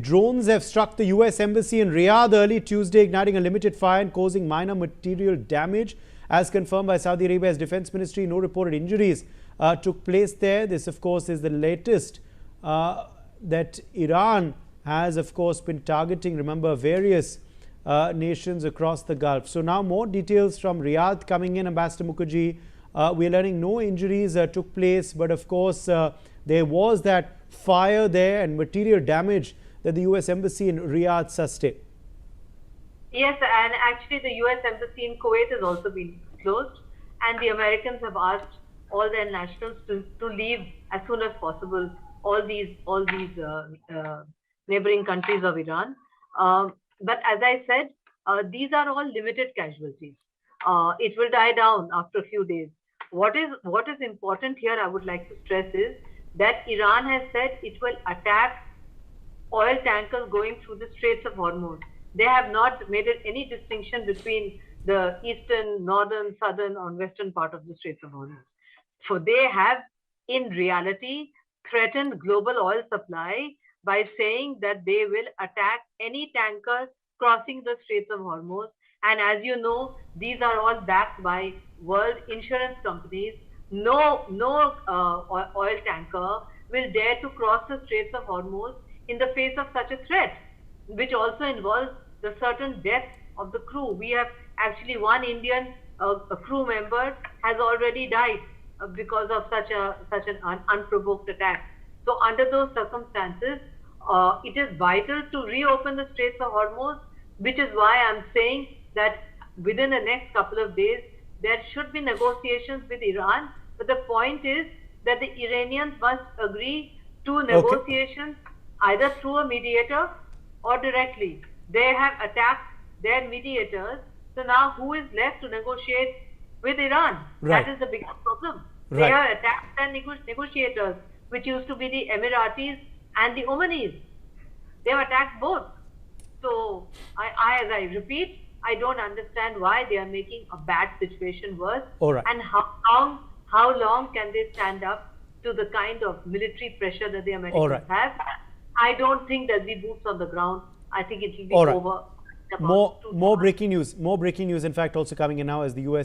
Drones have struck the US Embassy in Riyadh early Tuesday, igniting a limited fire and causing minor material damage. As confirmed by Saudi Arabia's defense ministry, no reported injuries took place there. This, of course, is the latest that Iran has, of course, been targeting, remember, various nations across the Gulf. So now more details from Riyadh coming in, Ambassador Mukherjee. We're learning no injuries took place, but of course there was that fire there and material damage that the US Embassy in Riyadh sustained. Yes, and actually the US Embassy in Kuwait has also been closed, and the Americans have asked all their nationals to leave as soon as possible all these neighboring countries of Iran. But as I said, these are all limited casualties. It will die down after a few days. What is important here, I would like to stress, is that Iran has said it will attack oil tankers going through the Straits of Hormuz. They have not made any distinction between the eastern, northern, southern, or western part of the Straits of Hormuz. So they have, in reality, threatened global oil supply by saying that they will attack any tanker crossing the Straits of Hormuz. And as you know, these are all backed by world insurance companies. No oil tanker will dare to cross the Straits of Hormuz in the face of such a threat, which also involves the certain death of the crew. We have actually one Indian a crew member has already died because of such an unprovoked attack. So under those circumstances, it is vital to reopen the Straits of Hormuz, which is why I'm saying that within the next couple of days, there should be negotiations with Iran. But the point is that the Iranians must agree to negotiations either through a mediator or directly. They have attacked their mediators. So now who is left to negotiate with Iran? Right. That is the biggest problem. Right. They have attacked their negotiators, which used to be the Emiratis and the Omanis. They have attacked both. So as I repeat, I don't understand why they are making a bad situation worse. All right. And how long can they stand up to the kind of military pressure that the Americans have? I don't think there'll be boots on the ground. I think it will be over. More breaking news. In fact, also coming in now as the US